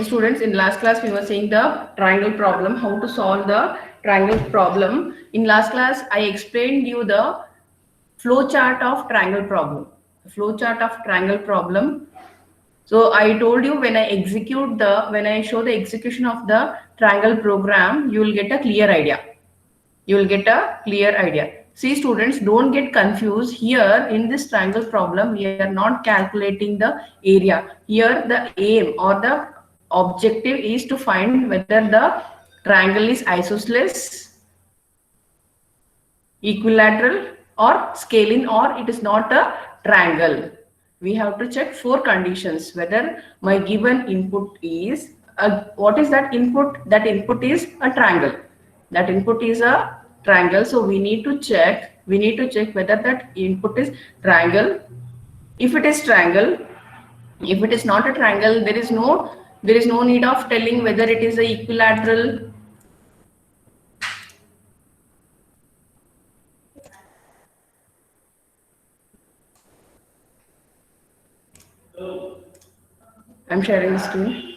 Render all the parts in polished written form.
Students, in last class we were saying the triangle problem, how to solve the triangle problem. In last class I explained you the flow chart of triangle problem. Flow chart of triangle problem. So I told you when I show the execution of the triangle program, you will get a clear idea. You will get a clear idea. See students, don't get confused. Here in this triangle problem, we are not calculating the area. Here the aim or the objective is to find whether the triangle is isosceles, equilateral or scalene, or it is not a triangle. We have to check four conditions whether my given input is what is that input? That input is a triangle. That input is a triangle. So we need to check. We need to check whether that input is triangle. If it is triangle, if it is not a triangle, there is no need of telling whether it is a equilateral. I'm sharing the screen.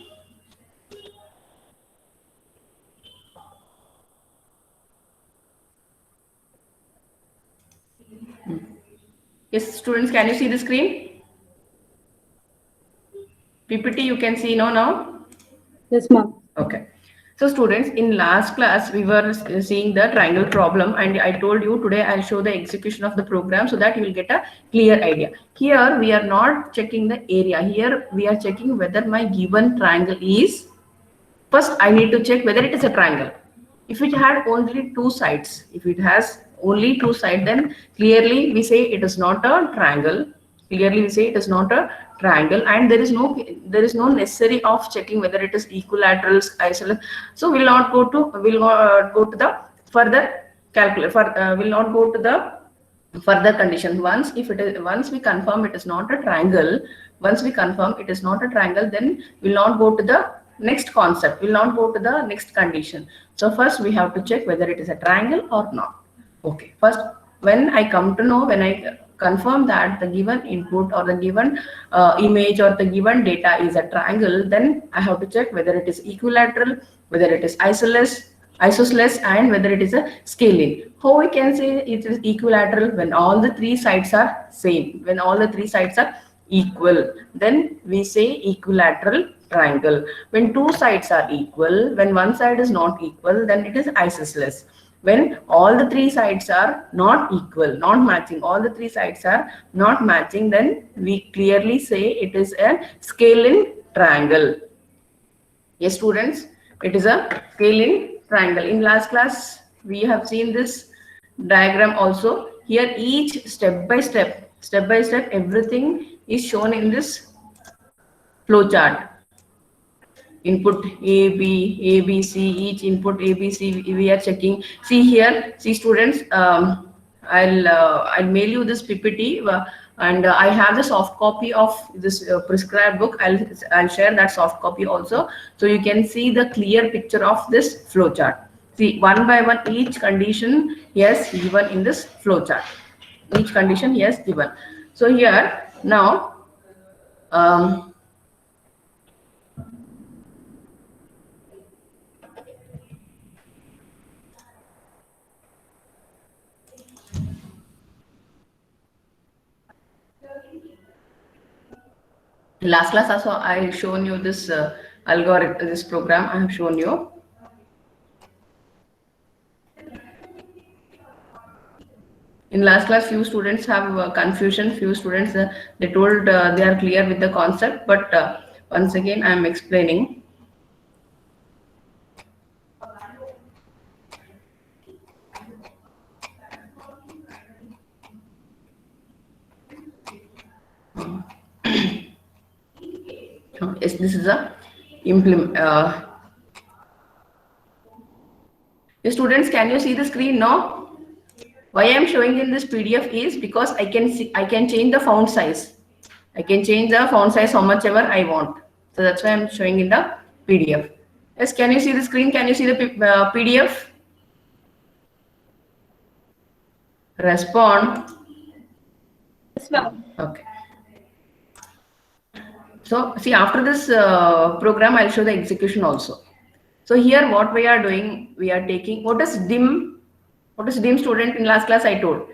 Yes, students, can you see the screen? PPT you can see now? Yes, ma'am. Okay. So students, in last class, we were seeing the triangle problem, and I told you today I'll show the execution of the program so that you will get a clear idea. Here, we are not checking the area. Here, we are checking whether my given triangle is, first I need to check whether it is a triangle. If it had only two sides, if it has only two sides, then clearly we say it is not a triangle. Clearly we say it is not a triangle, and there is no necessary of checking whether it is equilaterals, isosceles. So we'll go to the further calculate for will not go to the further condition. Once we confirm it is not a triangle, once we confirm it is not a triangle, then we'll not go to the next concept, we'll not go to the next condition. So first we have to check whether it is a triangle or not. Okay, first when I come to know, when I confirm that the given input or the given image or the given data is a triangle, then I have to check whether it is equilateral, whether it is isosceles, and whether it is a scalene. How we can say it is equilateral? When all the three sides are same, when all the three sides are equal, then we say equilateral triangle. When two sides are equal, when one side is not equal, then it is isosceles. When all the three sides are not equal, not matching, all the three sides are not matching, then we clearly say it is a scalene triangle. Yes, students, it is a scalene triangle. In last class, we have seen this diagram also. Here, each step by step, everything is shown in this flow chart. Input A, B, C, each input A, B, C, we are checking. See here, see students, I'll mail you this PPT, and I have the soft copy of this prescribed book. I'll share that soft copy also, so you can see the clear picture of this flow chart. See, one by one, each condition yes given in this flow chart. Each condition yes given. So here now. Um, Last class also I shown you this algorithm, this program I have shown you. In last class, few students have confusion. Few students they told they are clear with the concept, but once again I am explaining. Yes, this is a implement. Students, can you see the screen now? Why I am showing in this PDF is because I can change the font size. I can change the font size how much ever I want. So that's why I'm showing in the PDF. Yes, can you see the screen? Can you see the PDF? Respond. Yes, ma'am. Okay. So see, after this program, I'll show the execution also. So here what we are doing, we are taking, what is dim? What is dim, student? In last class I told.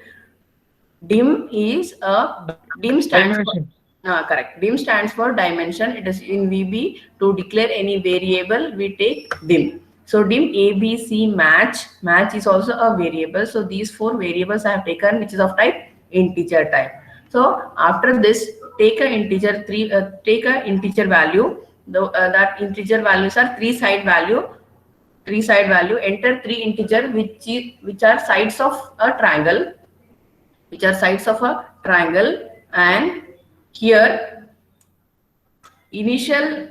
Dim is a, dim stands for, Dimension. correct. Dim stands for dimension. It is in VB to declare any variable, we take dim. So dim A, B, C match. Match is also a variable. So these four variables I have taken, which is of type integer type. So after this, take a integer take a integer value. That integer values are three-side value. Three-side value. Enter three integer which are sides of a triangle, which are sides of a triangle, and here initial,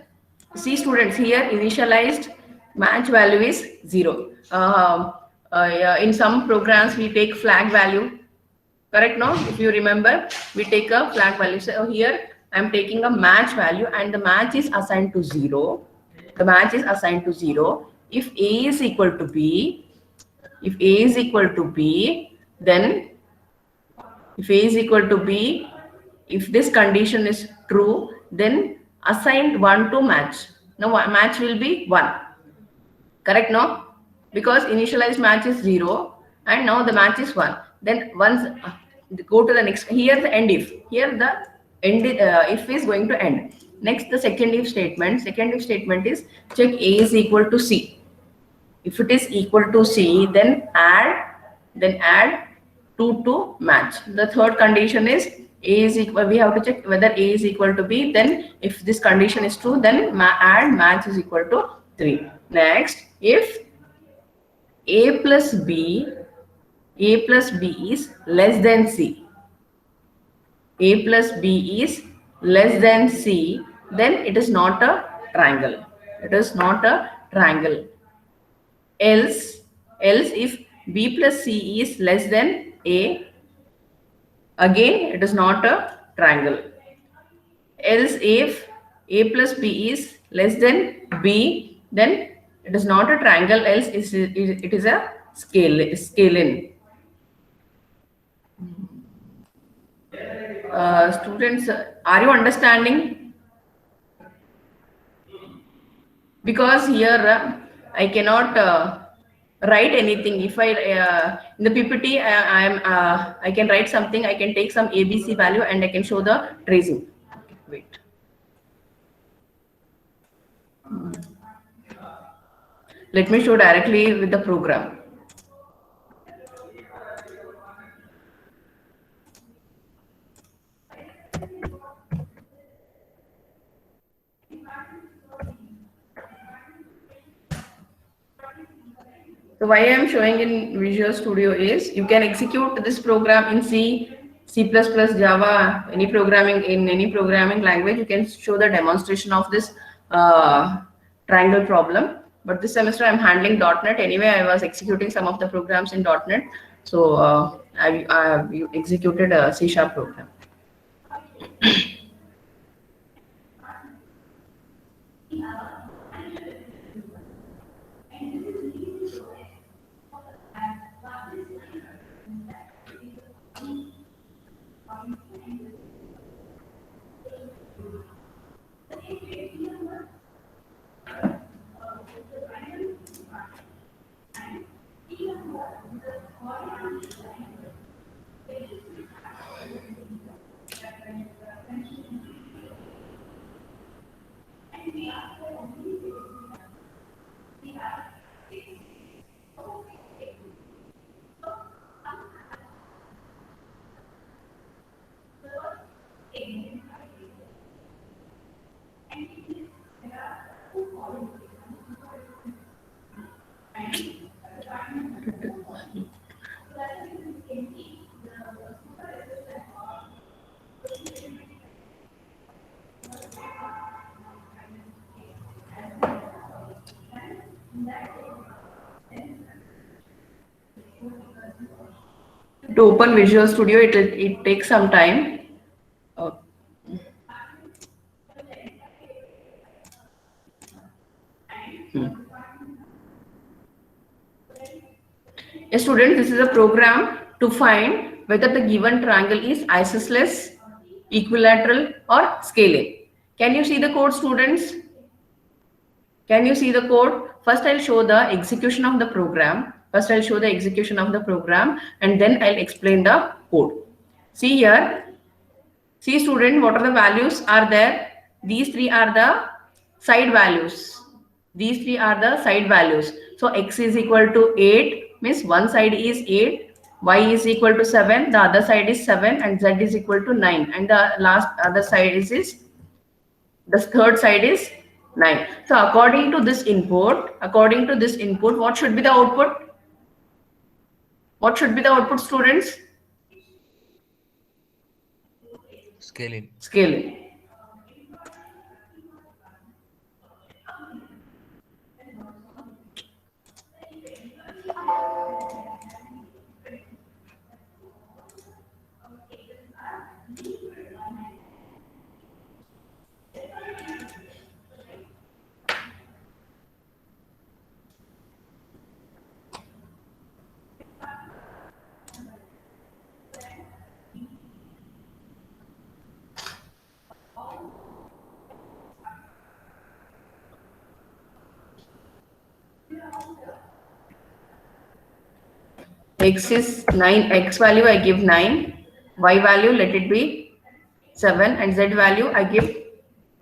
see students, here initialized match value is 0. Yeah, in some programs we take flag value, correct? No, if you remember, we take a flag value. So here I am taking a match value and the match is assigned to 0. The match is assigned to 0. If A is equal to B, if A is equal to B, then if A is equal to B, if this condition is true, then assign 1 to match. Now match will be 1. Correct, no? Because initialized match is 0 and now the match is 1. Then once go to the next, here the end if. Here the end if is going to end. Next, the second if statement. Second if statement is check A is equal to C. If it is equal to C, then add 2 to match. The third condition is A is equal, we have to check whether A is equal to B. Then if this condition is true, then add match is equal to 3. Next, if A plus B is less than C, A plus B is less than C, then it is not a triangle. It is not a triangle. Else if B plus C is less than A, again it is not a triangle. Else if A plus B is less than B, then it is not a triangle, else it is a scale-in. Students, are you understanding? Because here I cannot write anything. If I in the PPT I can write something. I can take some ABC value and I can show the tracing. Okay, wait. Let me show directly with the program. So why I am showing in Visual Studio is you can execute this program in C, C++, Java, any programming, in any programming language. You can show the demonstration of this triangle problem. But this semester I'm handling .NET. Anyway, I was executing some of the programs in .NET. So I executed a C# program. To open Visual Studio, it takes some time. A student, this is a program to find whether the given triangle is isosceles, equilateral, or scale-in. Can you see the code, students? Can you see the code? First, I'll show the execution of the program. First, I'll show the execution of the program and then I'll explain the code. See here. See, student, what are the values are there? These three are the side values. These three are the side values. So x is equal to 8 means one side is 8, y is equal to 7, the other side is 7 and z is equal to 9 and the last other side is the third side is 9. So according to this input, what should be the output? What should be the output, students? Scaling. Scaling. X is 9, x value I give 9, y value let it be 7 and z value I give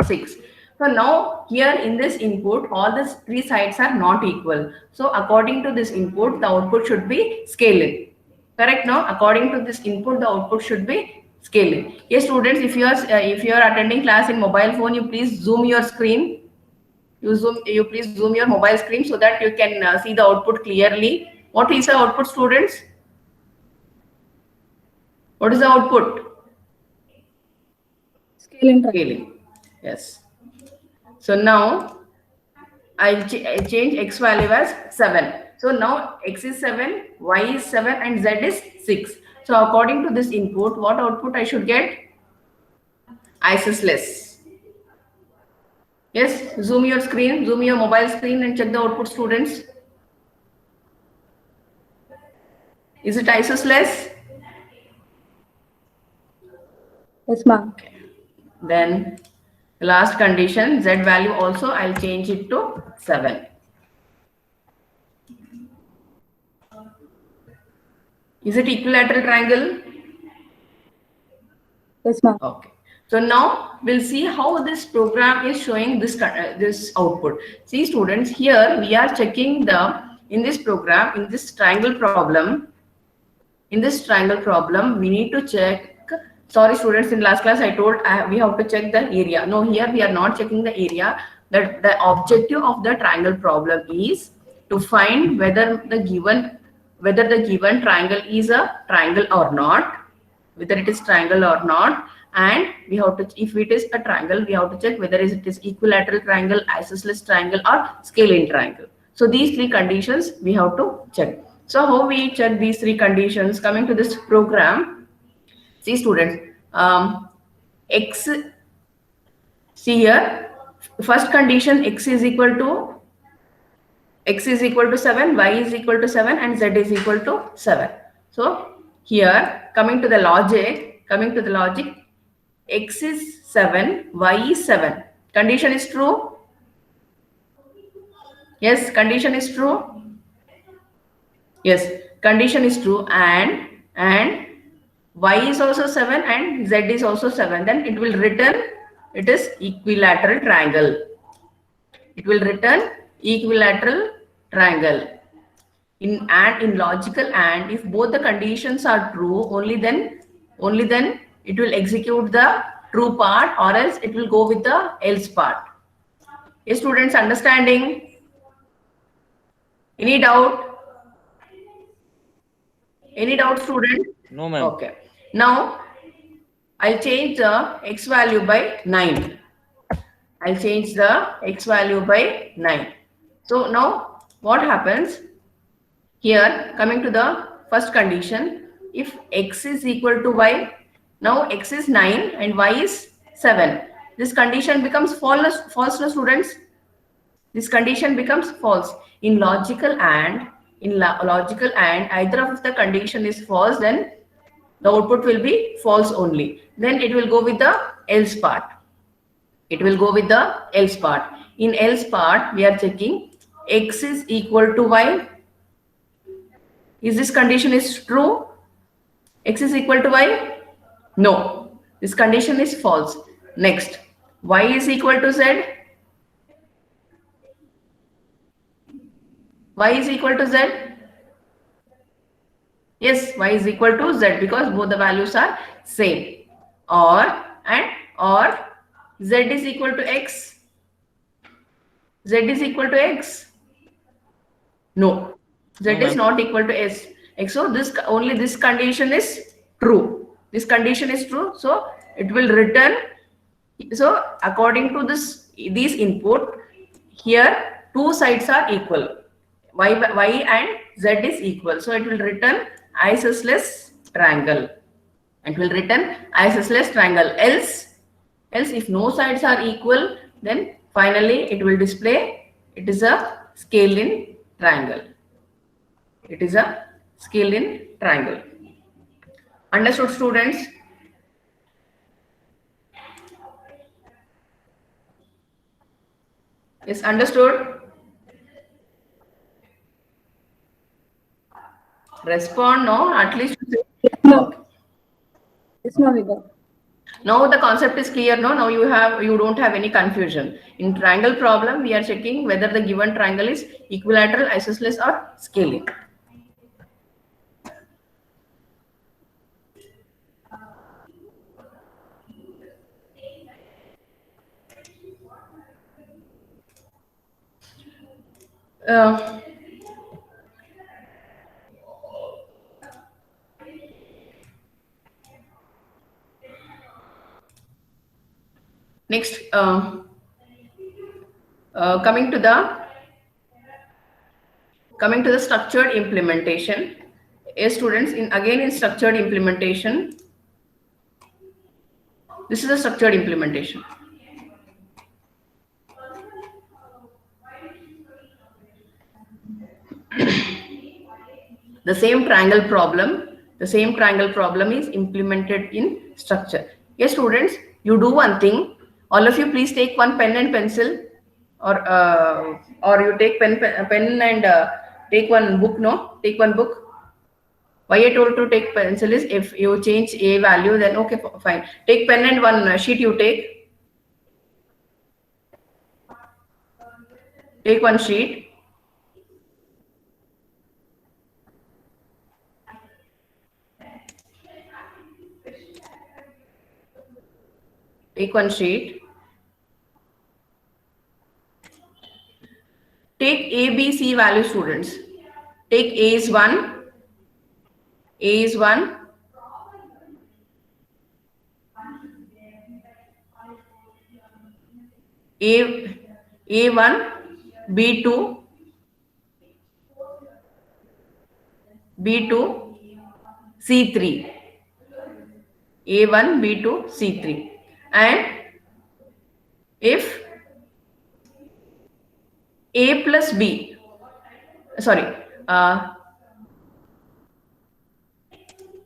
6. So now here in this input, all the three sides are not equal. So according to this input, the output should be scaling. Correct? No? According to this input, the output should be scaling. Yes, students, if you are attending class in mobile phone, you please zoom your screen. You please zoom your mobile screen so that you can see the output clearly. What is the output, students? What is the output? Scaling. Yes. So now I'll change x value as 7. So now x is 7, y is 7 and z is 6. So according to this input, what output I should get? Isosceles. Yes, zoom your screen, zoom your mobile screen and check the output, students. Is it isosceles? Yes, ma'am. Okay. Then the last condition, z value also I'll change it to 7. Is it equilateral triangle? Yes, ma'am. Okay. So now we'll see how this program is showing this output. See, students, here we are checking in this program, in this triangle problem, we need to check. Sorry, students, in last class I told we have to check the area. No, here we are not checking the area. The objective of the triangle problem is to find whether the given triangle is a triangle or not, whether it is triangle or not, and we have to, if it is a triangle, we have to check whether it is equilateral triangle, isosceles triangle, or scalene triangle. So these three conditions we have to check. So how we check these three conditions? Coming to this program, see, students, x, see here, first condition, x is equal to 7, y is equal to 7 and z is equal to 7. So here, coming to the logic, x is 7, y is 7. Condition is true? Yes, condition is true. Yes, condition is true, and y is also 7 and z is also 7. Then it will return, it is equilateral triangle. It will return equilateral triangle. In logical and, if both the conditions are true, only then it will execute the true part, or else it will go with the else part. Is students understanding? Any doubt? Any doubt, student? No, ma'am. Okay. Now I'll change the x value by 9. I'll change the x value by 9. So now what happens? Here, coming to the first condition, if x is equal to y, now x is 9 and y is 7. This condition becomes false, no, students? This condition becomes false. In logical and, either of the condition is false, then the output will be false only. Then it will go with the else part. It will go with the else part. In else part, we are checking x is equal to y. Is this condition is true? X is equal to y? No. This condition is false. Next, y is equal to z. Y is equal to z. Yes, y is equal to z because both the values are same. Or z is equal to x. Z is equal to x. No, z No, is ma'am. not equal to s. So this only this condition is true. This condition is true. So it will return. So according to these input, here two sides are equal. Y and z is equal. So it will return isosceles triangle. It will return isosceles triangle. Else if no sides are equal, then finally it will display it is a scale-in triangle. It is a scale-in triangle. Understood, students? Yes, understood? Respond, no? At least Yes, ma'am. Yes, ma'am, we got. now the concept is clear. No, now you don't have any confusion. In triangle problem, we are checking whether the given triangle is equilateral, isosceles, or scale-in. Next, coming to the structured implementation. Yes, students, in structured implementation, this is a structured implementation. The same triangle problem is implemented in structure. Yes, students, you do one thing. All of you, please take one pen and pencil, or you take pen and take one book. No, take one book. Why I told to take pencil is if you change a value, then okay, fine. Take pen and one sheet. You take one sheet. Take one sheet. Take A, B, C value, students. Take A is 1. A is 1. A1, B2, B2, C3. A1, B2, C3. And if A plus B, sorry,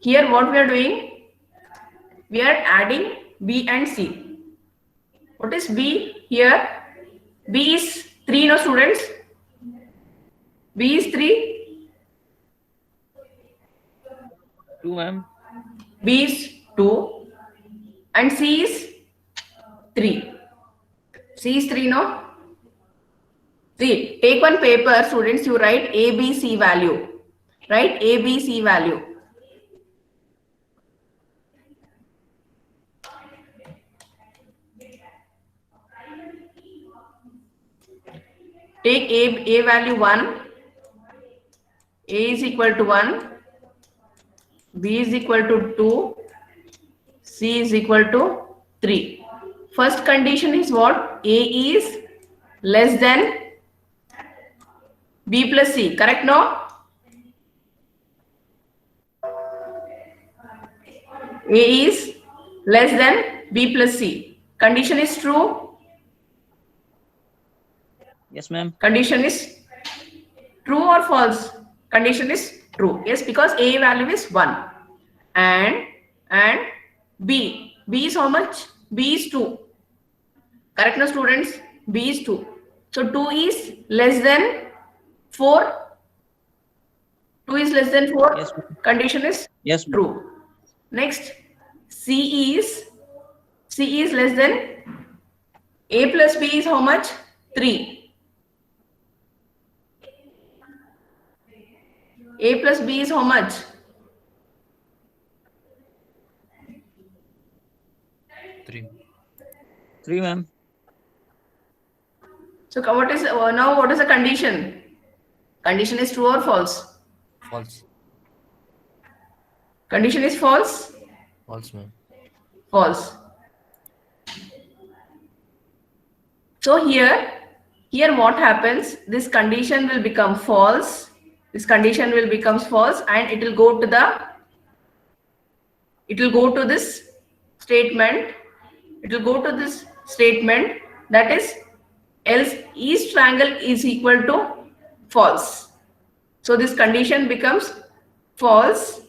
here what we are doing, we are adding B and C. What is B here? B is 3, no, students? B is 3. 2, ma'am. B is 2 and C is 3. C is 3, no? See, take one paper, students, you write A, B, C value. Write A, B, C value. Take A value 1. A is equal to 1. B is equal to 2. C is equal to 3. First condition is what? A is less than B plus C. Correct, no? A is less than B plus C. Condition is true. Yes, ma'am. Condition is true or false? Condition is true. Yes, because A value is 1. And B is how much? B is 2. Correct, no students? B is 2. So 2 is less than 4. 2 is less than 4. Yes, ma'am. Condition is Yes, ma'am. true. Next, C is less than A plus B is how much? 3. A plus B is how much? 3. 3, ma'am. So what is now? What is the condition? Condition is true or false? False. Condition is false. False, ma'am. False. So here what happens? This condition will become false. This condition will become false, and it will go to this statement. It will go to this statement, that is, else each triangle is equal to false. So this condition becomes false.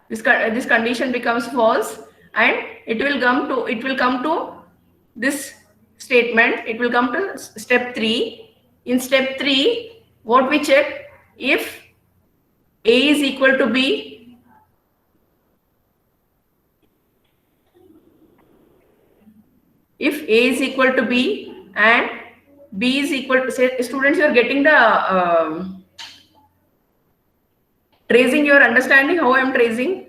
This condition becomes false, and it will come to this statement. It will come to step 3. In step 3, what we check? If A is equal to B, if A is equal to B and B is equal to, say, students, you are getting the tracing, you are understanding how I am tracing?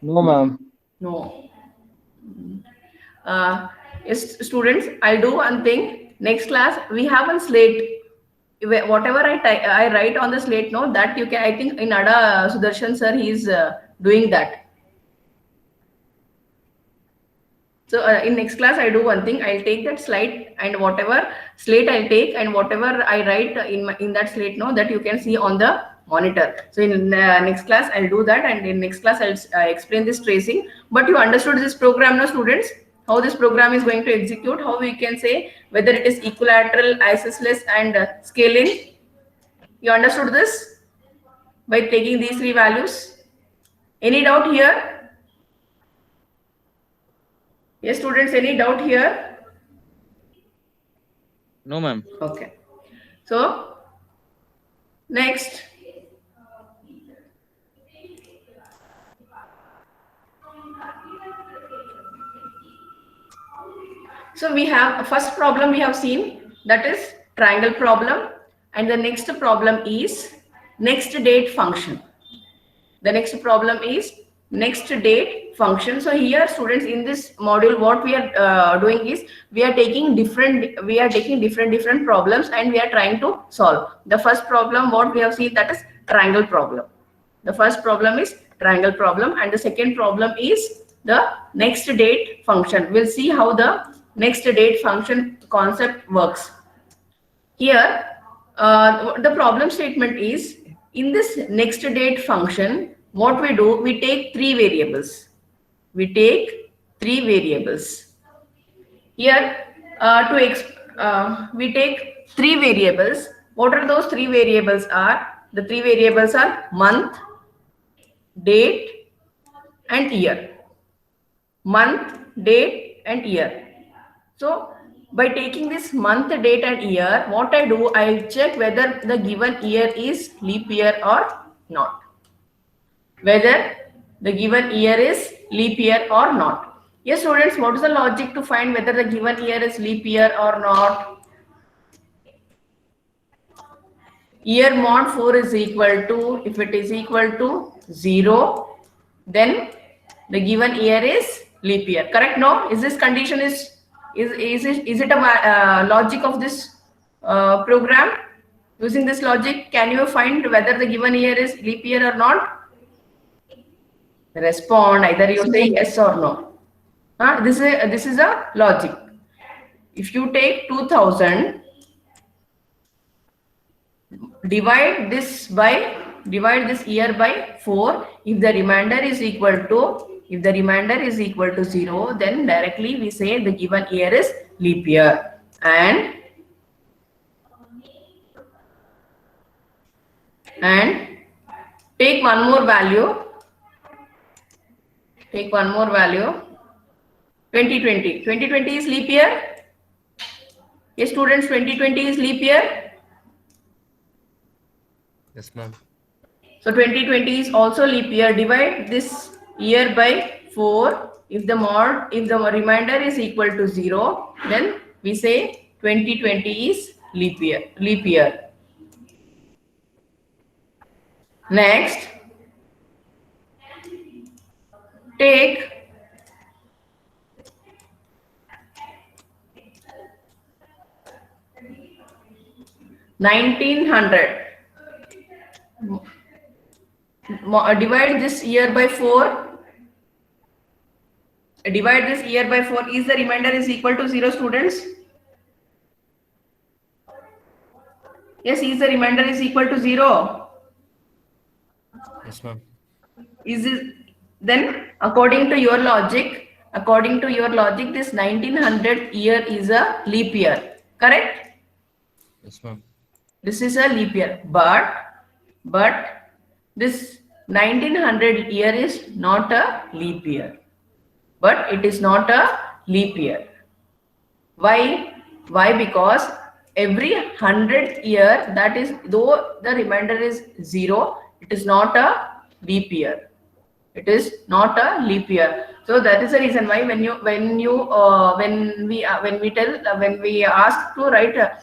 No, ma'am. No. Yes, students, I'll do one thing. Next class, we have one slate. Whatever I write on the slate, no, that you can, I think in Ada Sudarshan sir, he is doing that. So in next class, I do one thing. I'll take that slide, and whatever slate I'll take, and whatever I write in that slate, no, that you can see on the monitor. So in next class, I'll do that, and in next class, I'll explain this tracing. But you understood this program, no, students? How this program is going to execute? How we can say whether it is equilateral, isosceles, and scaling? You understood this by taking these 3 values? Any doubt here? Yes, students, any doubt here? No, ma'am. Okay. So, next. So, we have first problem we have seen, that is triangle problem, and the next problem is next date function. The next problem is next date function. So here, students, in this module, what we are doing is we are taking different problems, and we are trying to solve. The first problem, what we have seen, that is triangle problem. The first problem is triangle problem, and the second problem is the next date function. We'll see how the next date function concept works. Here, the problem statement is, in this next date function, what we do, we take 3 variables. We take 3 variables. Here, we take 3 variables. What are those 3 variables are? The 3 variables are month, date, and year. Month, date, and year. So, by taking this month, date, and year, what I do, I'll check whether the given year is leap year or not. Whether the given year is leap year or not. Yes, students, what is the logic to find whether the given year is leap year or not? Year mod 4 is equal to, if it is equal to 0, then the given year is leap year. Correct? No? Is this condition is it a logic of this program? Using this logic, can you find whether the given year is leap year or not? Respond, either you say yes or no. This is a logic. If you take 2000, divide this year by 4, if the remainder is equal to 0, then directly we say the given year is leap year. And take one more value. Take one more value. 2020. 2020 is leap year. Yes, students, 2020 is leap year. Yes, ma'am. So 2020 is also leap year. Divide this year by 4. If the remainder is equal to 0, then we say 2020 is leap year. Leap year. Next, take 1900. Divide this year by 4. Divide this year by 4. Is the remainder is equal to 0, students? Yes, is the remainder is equal to 0? Yes, ma'am. Is it then according to your logic, this 1900 year is a leap year, correct? Yes, ma'am. This is a leap year, but this 1900 year is not a leap year. But it is not a leap year. Why? Because every 100th year, that is, though the remainder is 0, it is not a leap year. It is not a leap year. So that is the reason why when we ask to write a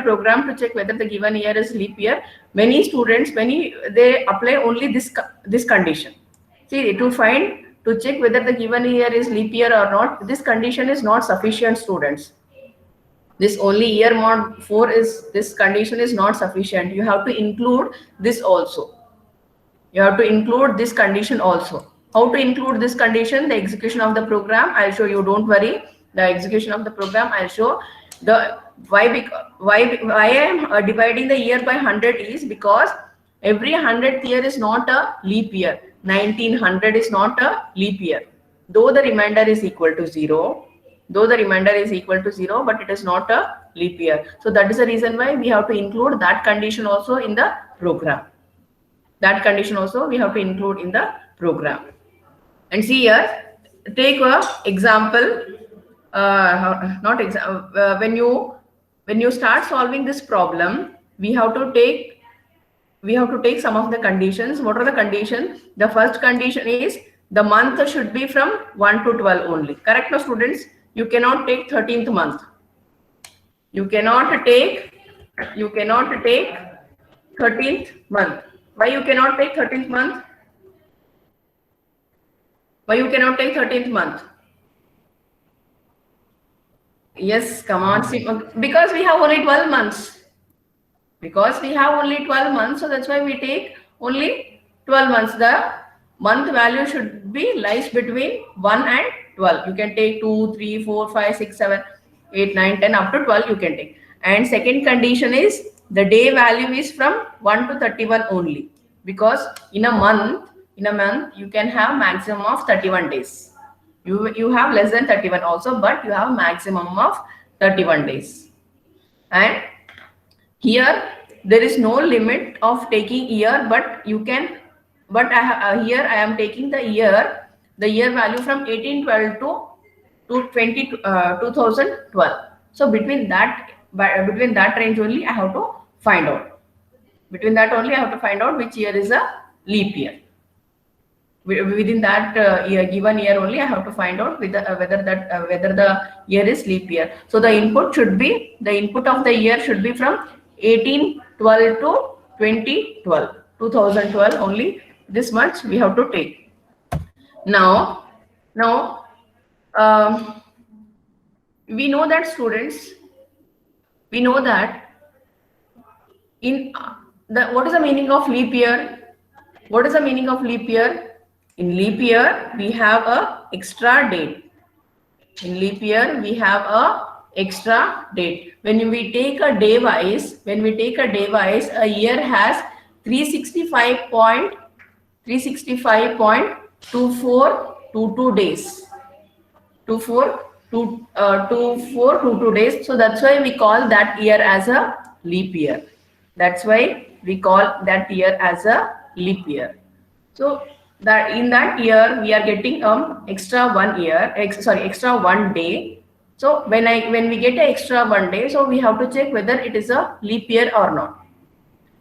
program to check whether the given year is leap year, many students they apply only this condition. See, to check whether the given year is leap year or not, this condition is not sufficient, students. This only year mod 4 this condition is not sufficient. You have to include this also. You have to include this condition also. How to include this condition? The execution of the program, I'll show you. Don't worry. The execution of the program, I'll show. Why I am dividing the year by 100 is because every 100th year is not a leap year. 1900 is not a leap year. Though the remainder is equal to 0, but it is not a leap year. So that is the reason why we have to include that condition also in the program. That condition also we have to include in the program. And see here, take a example. When you start solving this problem, we have to take some of the conditions. What are the conditions? The first condition is the month should be from 1 to 12 only. Correct, no, students? You cannot take 13th month. You cannot take 13th month. Why you cannot take 13th month? Why you cannot take 13th month? Yes, come on. See, because we have only 12 months. So that's why we take only 12 months. The month value should be lies between 1 and 12. You can take 2, 3, 4, 5, 6, 7, 8, 9, 10, up to 12 you can take. And second condition is the day value is from 1 to 31 only. Because in a month you can have maximum of 31 days. You have less than 31 also, but you have maximum of 31 days. And here there is no limit of taking year, but you can. But here I am taking the year value from 1812 to 2012. So between that range only I have to find out. Between that only I have to find out which year is a leap year. Within that given year only I have to find out whether the year is leap year. So the input of the year should be from 1812 to 2012 only. This much we have to take. Now we know that, students, what is the meaning of leap year? What is the meaning of leap year? In leap year, we have a extra date. When we take a day wise, a year has 365.2422 days. 2422 days. So that's why we call that year as a leap year. So that in that year we are getting extra 1 year, extra 1 day. So when we get an extra 1 day, so we have to check whether it is a leap year or not.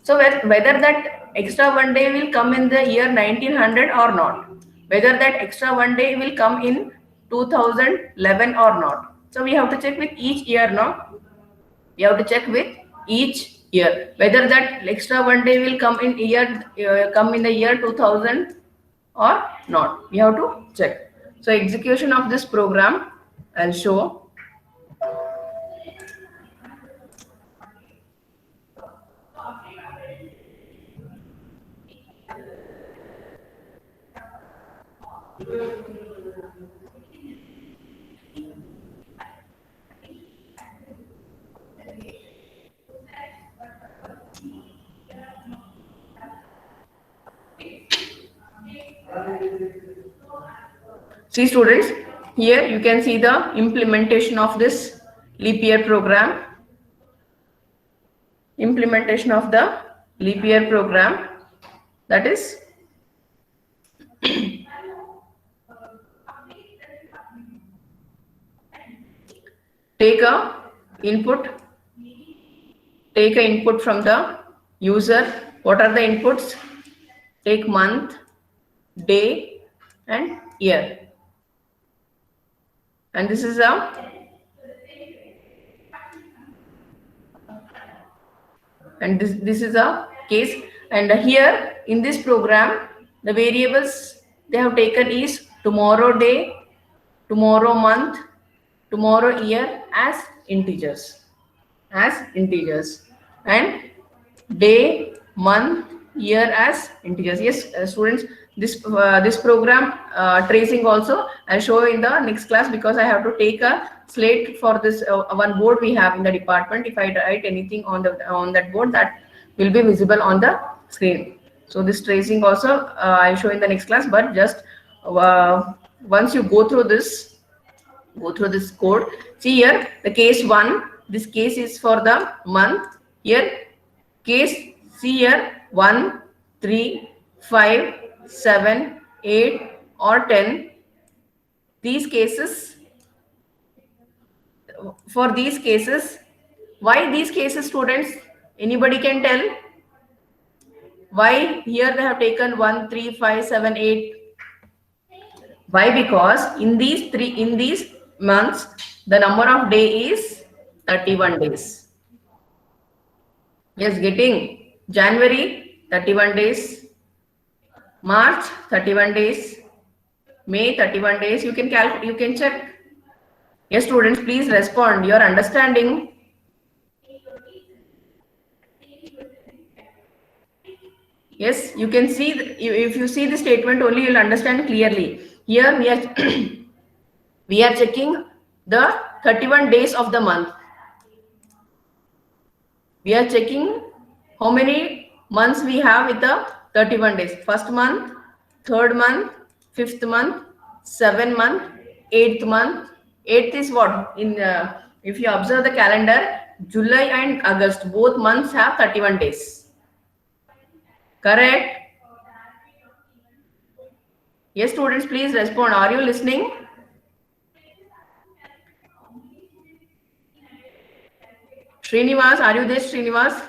So whether that extra 1 day will come in the year 1900 or not, whether that extra 1 day will come in 2011 or not. So we have to check with each year now. We have to check with each year whether that extra 1 day will come in the year 2000 or not. We have to check. So execution of this program, I'll show. See students, here you can see the implementation of this leap year program. Implementation of the leap year program, that is take a input from the user. What are the inputs? Take month, day and year. And this is this is a case. And here in this program, the variables they have taken is tomorrow day, tomorrow month, tomorrow year as integers, and day, month, year as integers. Yes, students, this program tracing also I'll show in the next class, because I have to take a slate for this one board we have in the department. If I write anything on that board, that will be visible on the screen. So this tracing also I'll show in the next class, but just once you go through this code, see here the case 1, this case is for the month. Here case, see here 1, 3, 5, 7, 8 or 10. These cases, for these cases, why these cases, students? Anybody can tell why here they have taken 1, 3, 5, 7, 8? Why? Because in these months the number of days is 31 days. Yes, getting January 31 days, March 31 days, May 31 days. You can check. Yes, students, please respond. You are understanding. Yes, you can see. If you see the statement only, you'll understand clearly. Here we are checking the 31 days of the month. We are checking how many months we have with the 31 days. First month, third month, fifth month, 7th month, 8th month. 8th is what? If you observe the calendar, July and August, both months have 31 days. Correct? Yes, students, please respond. Are you listening? Srinivas, are you there, Srinivas?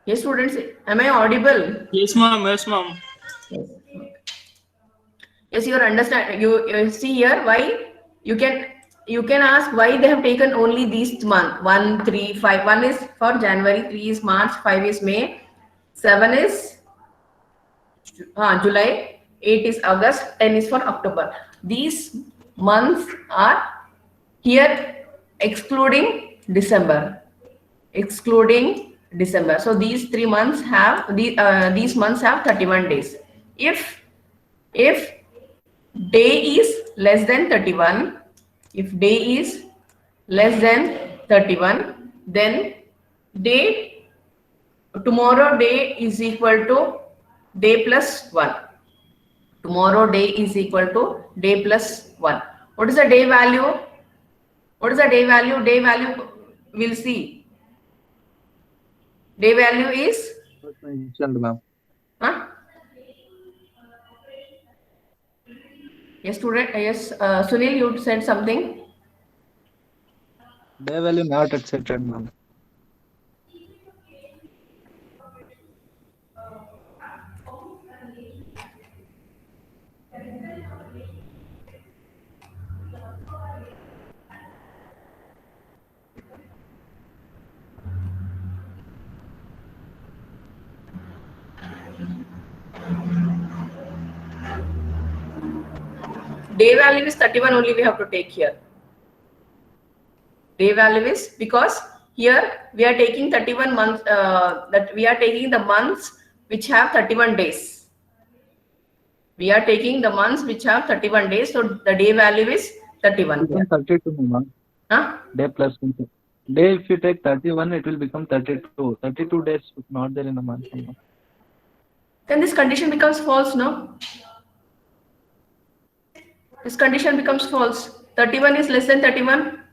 Yes, students, am I audible? Yes, ma'am. Yes, ma'am. Yes, you understand. You see here why you can ask why they have taken only these month 1, 3, 5. 1 is for January, 3 is March, 5 is May, 7 is July, 8 is August, 10 is for October. These months are here excluding December. So these 3 months have these months have 31 days. If day is less than 31, then tomorrow day is equal to day plus 1. Tomorrow day is equal to day plus 1. What is the day value? Day value we'll see. Day value is? Not mentioned, ma'am. Huh? Yes, student. Yes, Sunil, you said something. Day value not accepted, ma'am. Day value is 31 only we have to take here. Day value is because here we are taking 31 months, that we are taking the months which have 31 days. We are taking the months which have 31 days. So the day value is 31. Become 32, ma'am. Huh? Day plus 20. Day, if you take 31, it will become 32. 32 days not there in the month, ma'am. Then this condition becomes false, no? This condition becomes false. 31 is less than 31.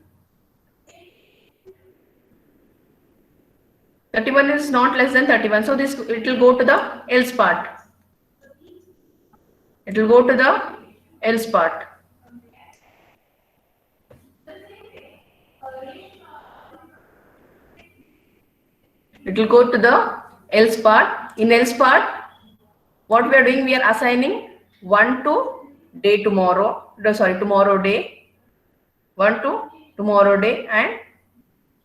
31 is not less than 31. So this, it will go to the else part. It will go to the else part. It will go to the else part. In else part, what we are doing, we are assigning 1 to day tomorrow. Sorry, tomorrow day. 1 to tomorrow day, and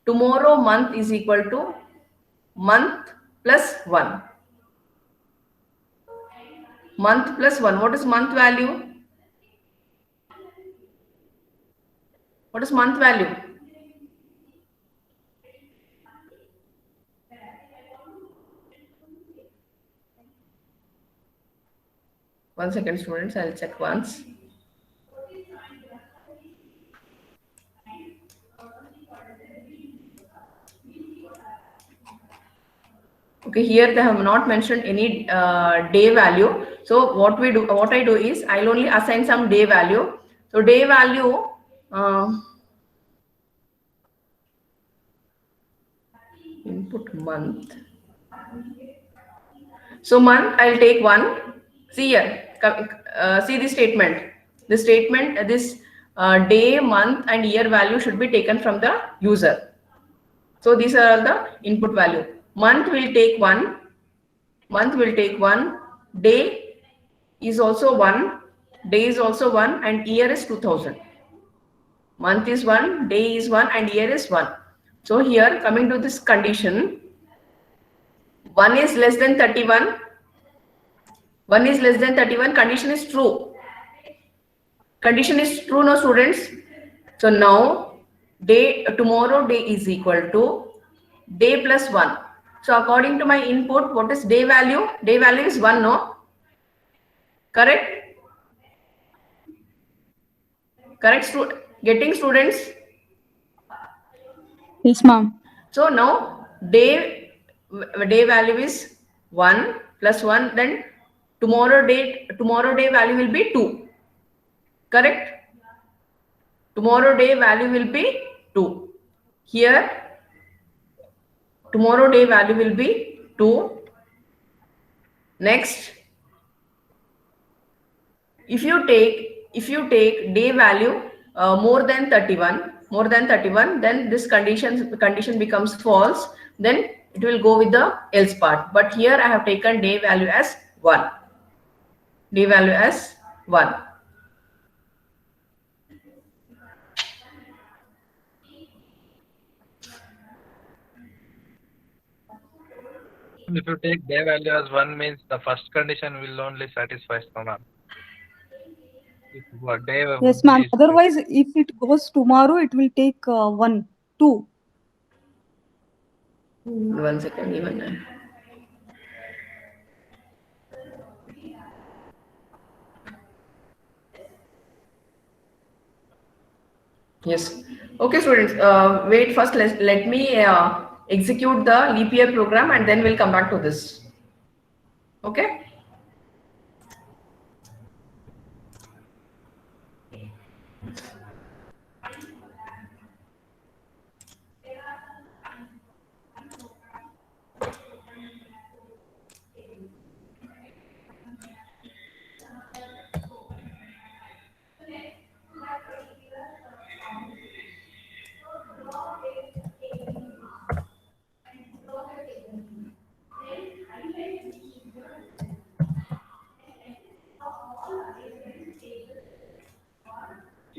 tomorrow month is equal to month plus 1. Month plus 1. What is month value? What is month value? One second, students, I'll check once. Okay, here they have not mentioned any day value. So what I do is I'll only assign some day value. So day value, input month. So month, I'll take 1. See here, see the statement. The statement, this day, month, and year value should be taken from the user. So these are all the input value. Month will take 1. Month will take 1. Day is also 1. Day is also 1, and year is 2000. Month is 1, day is 1, and year is 1. So here, coming to this condition, 1 is less than 31. 1 is less than 31. Condition is true. Condition is true, no, students? So now, tomorrow day is equal to day plus 1. So according to my input, what is day value? Day value is 1, no? Correct? Correct, getting, students? Yes, ma'am. So now day value is 1 plus 1. Then tomorrow day value will be 2. Correct? Tomorrow day value will be 2. Here tomorrow day value will be 2. Next, if you take day value more than 31, then this condition becomes false. Then it will go with the else part. But here I have taken day value as 1. Day value as 1. If you take day value as 1 means the first condition will only satisfy, no, ma'am. If what day Yes, ma'am. is- Otherwise, if it goes tomorrow, it will take 1, 2. 1 second, even. Yes. Okay, students. Wait first. Let me execute the leap year program, and then we'll come back to this. Okay.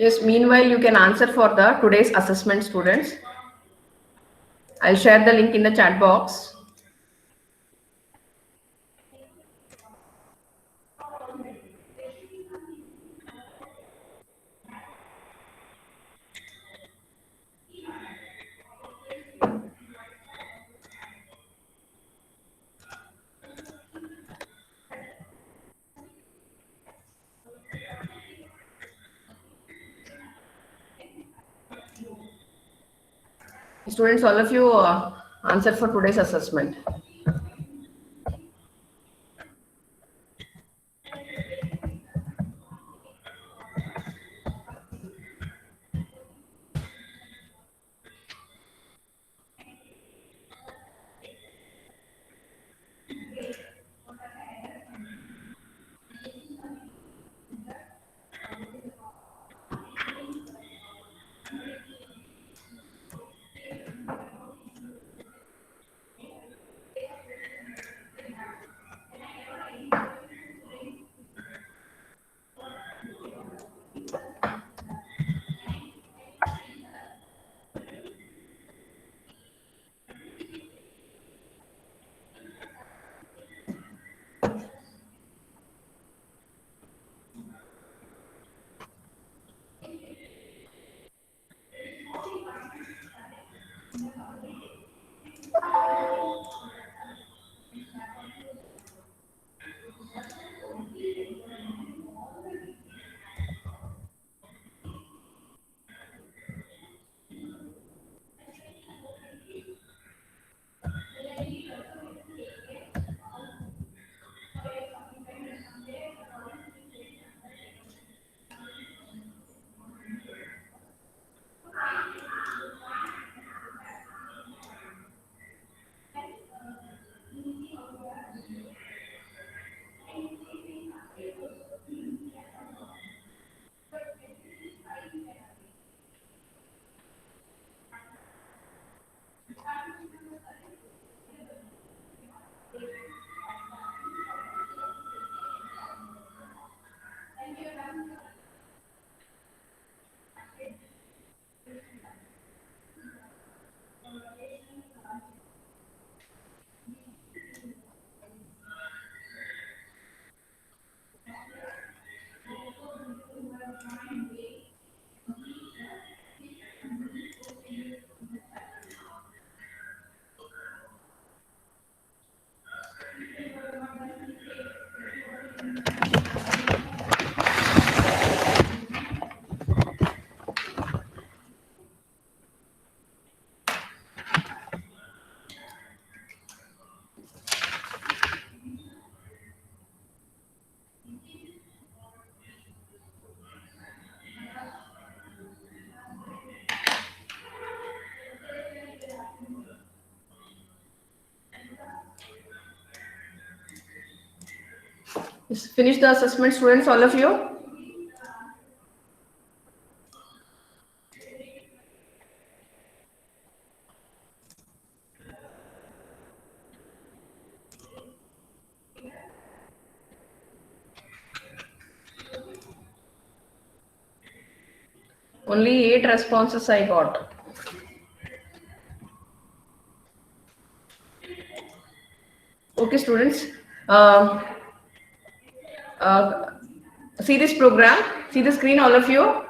Yes, meanwhile, you can answer for the today's assessment, students. I'll share the link in the chat box. Students, all of you answer for today's assessment. Finish the assessment, students, all of you. Only 8 responses I got. Okay, students. See this program. See the screen, all of you.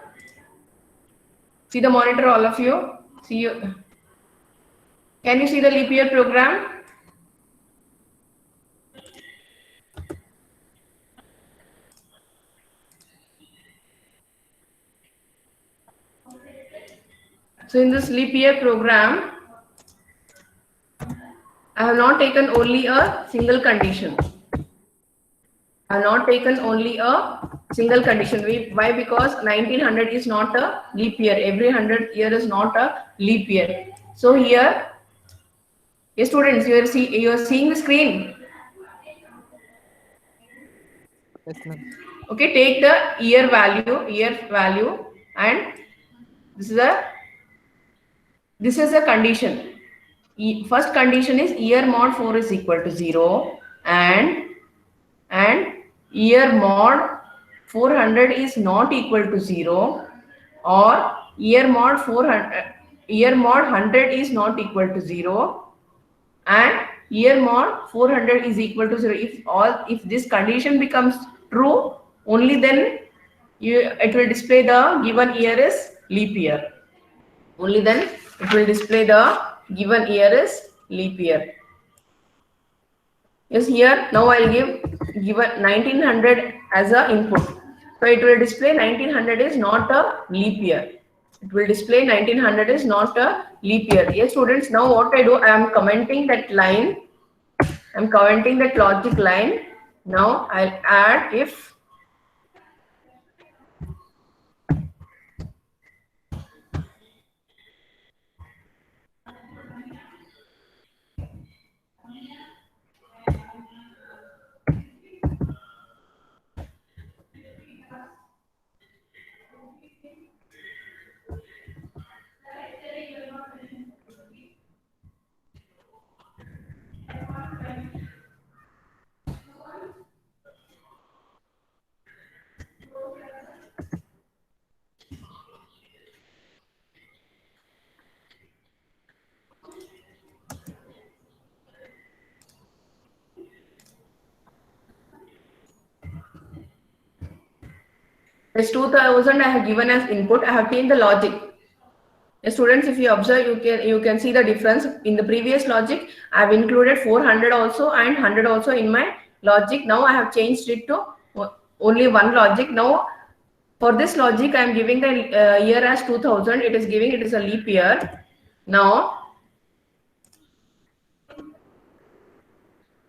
See the monitor, all of you. See you. Can you see the leap year program? So in this leap year program, I have not taken only a single condition. I have not taken only a single condition. Why? Because 1900 is not a leap year. Every 100 year is not a leap year. So here, yes, students, you are seeing the screen. Yes, ma'am. Okay, take the year value, and this is a condition. First condition is year mod 4 is equal to 0, and year mod 400 is not equal to 0, or year mod 400, year mod 100 is not equal to 0, and year mod 400 is equal to 0. If this condition becomes true, only then it will display the given year is leap year. Only then it will display the given year is leap year. Yes, here now I'll give given 1900 as a input. So it will display 1900 is not a leap year. It will display 1900 is not a leap year. Yes, students, now what I do, I am commenting that line. I'm commenting that logic line. Now I'll add if this 2000 I have given as input, I have changed the logic. Students, if you observe, you can see the difference. In the previous logic, I have included 400 also and 100 also in my logic. Now I have changed it to only one logic. Now for this logic, I am giving the year as 2000. It is a leap year. Now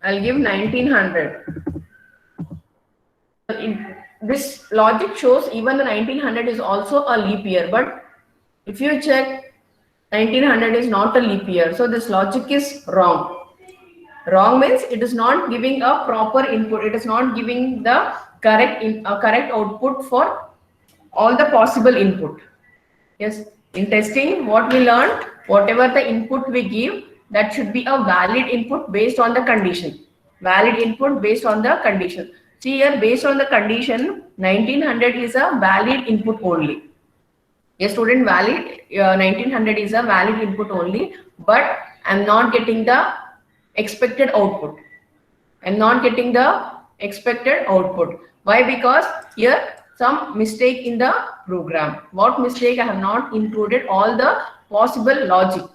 I'll give 1900. This logic shows even the 1900 is also a leap year, but if you check, 1900 is not a leap year. So this logic is wrong. Wrong means it is not giving a proper input. It is not giving the correct output for all the possible input. Yes, in testing, what we learned, whatever the input we give, that should be a valid input based on the condition. Valid input based on the condition. See here, based on the condition, 1900 is a valid input only. Yes, student, valid 1900 is a valid input only, but I'm not getting the expected output. I'm not getting the expected output. Why? Because here some mistake in the program. What mistake? I have not included all the possible logic.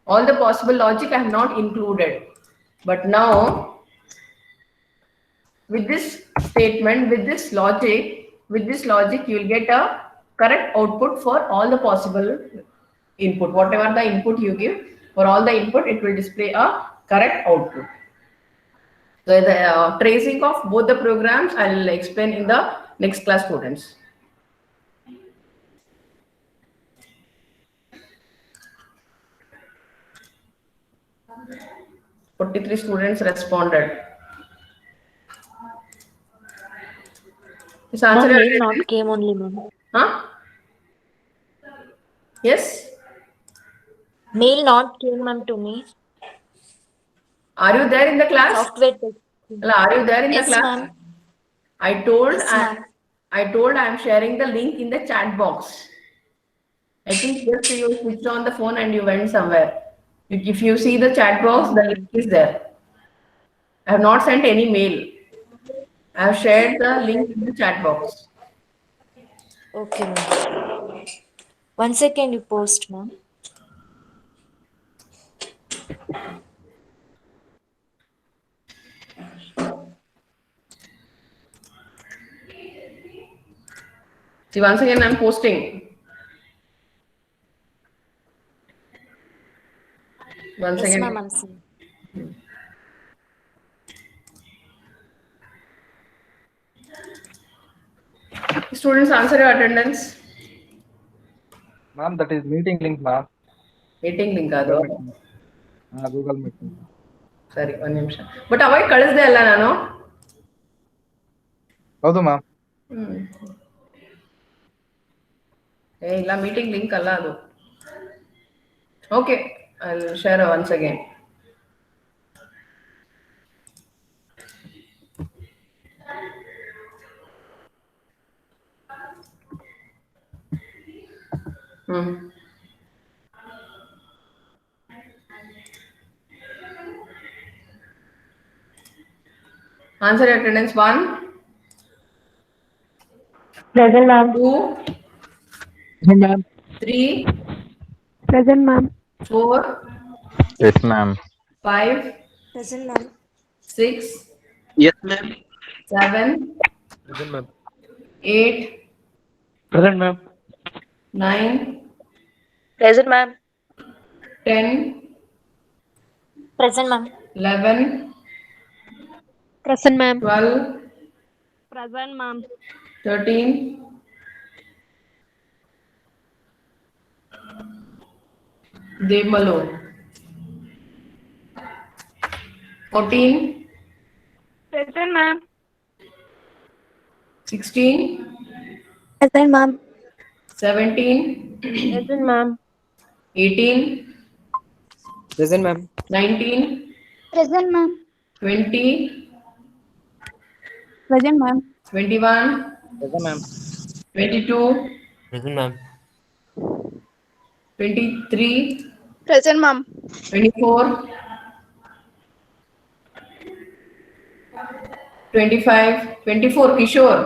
All the possible logic I have not included. But now with this statement, with this logic, you will get a correct output for all the possible input. Whatever the input you give, for all the input, it will display a correct output. So the tracing of both the programs, I will explain in the next class, students. Forty-three students responded. This answer Mail not came only, ma'am. Huh? Yes. Mail not came, ma'am, to me. Are you there in the class? Software testing. Are you there in Yes, the class? ma'am. I told Yes, ma'am. I am sharing the link in the chat box. I think just you switched on the phone and you went somewhere. If you see the chat box, the link is there. I have not sent any mail. I have shared the link in the chat box. Okay, ma'am. 1 second, you post, ma'am. See, once again, I'm posting. Once Yes, again. ma'am, I'm seeing. Students, answer your attendance. Ma'am, that is meeting link, ma'am. Meeting link adu. Google Meet. Sorry, one ನಿಮಿಷ. But ಅವಾಗ ಕಳಿಸ್ದೆ ಅಲ್ಲ ನಾನು. ಹೌದು ma'am. ಇಲ್ಲ meeting link ಅಲ್ಲ ಅದು. Okay, I'll share once again. Hmm. Answer your attendance. 1, Present, ma'am. 2, Present, ma'am. 3, Present, ma'am. 4, Yes, ma'am. 5, Present, ma'am. 6, Yes, ma'am. 7, Present, ma'am. 8, Present, ma'am. 9, Present, ma'am. 10, Present, ma'am. 11, Present, ma'am. 12, Present, ma'am. 13, 'Dev Malone. 14, Present, ma'am. 16, Present, ma'am. 17, Present, ma'am. 18, Present, ma'am. 19, Present, ma'am. 20, Present, ma'am. 21, Present, ma'am. 22, Present, ma'am. 23, Present, ma'am. 24, 25, 24, Kishore.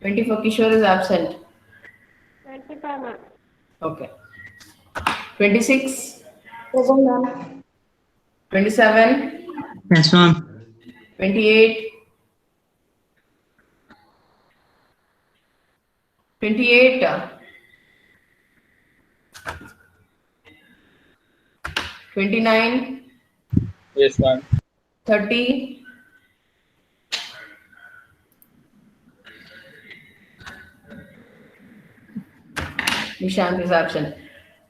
24, Kishore is absent. 25, ma'am. Okay. 26, Present, ma'am. 27, Yes, ma'am. 28, 28, 29, Yes, ma'am. 30, 'Nishant is absent.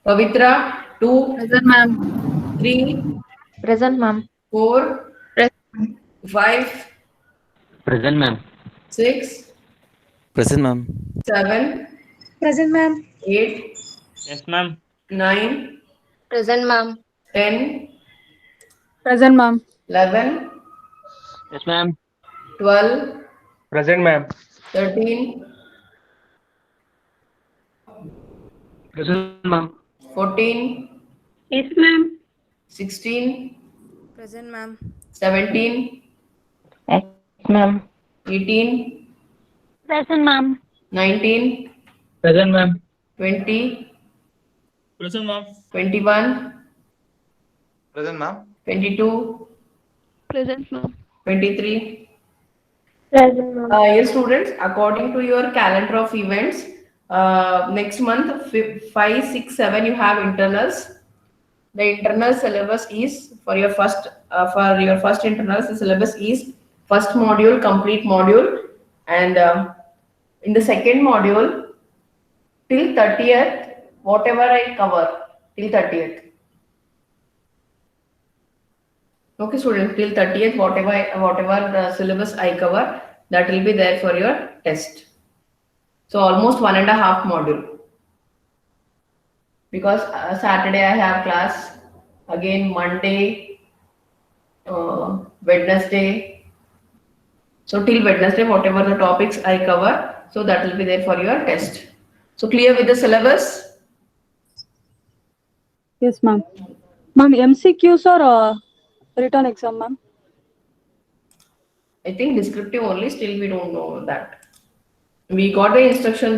Pavitra, 2, Present, ma'am. 3, Present, ma'am. 4, 5, Present, ma'am. 6, Present, ma'am. 7, Present, ma'am. 8, Yes, ma'am. 9, Present, ma'am. 10, Present, ma'am. 11, Yes, ma'am. 12, Present, ma'am. 13, Present, ma'am. 14, Yes, ma'am. 16, Present, ma'am. 17, Yes, ma'am. 18, Present, ma'am. 19, Present, ma'am. 20, Present, ma'am. 21, Present, ma'am. 22, Present, ma'am. 23. Present, ma'am. Yes, students, according to your calendar of events, next month, 5, 6, 7, you have internals. The internal syllabus is for your first internals. The syllabus is first module, complete module, and in the second module, till 30th, whatever I cover till 30th. Okay, students, till 30th, whatever the syllabus I cover, that will be there for your test. So almost 1.5 module. Because Saturday I have class, again Monday, Wednesday. So till Wednesday, whatever the topics I cover, so that will be there for your test. So clear with the syllabus? Yes, ma'am. Ma'am, MCQs or written exam, ma'am? I think descriptive only, still we don't know that. We got the instruction that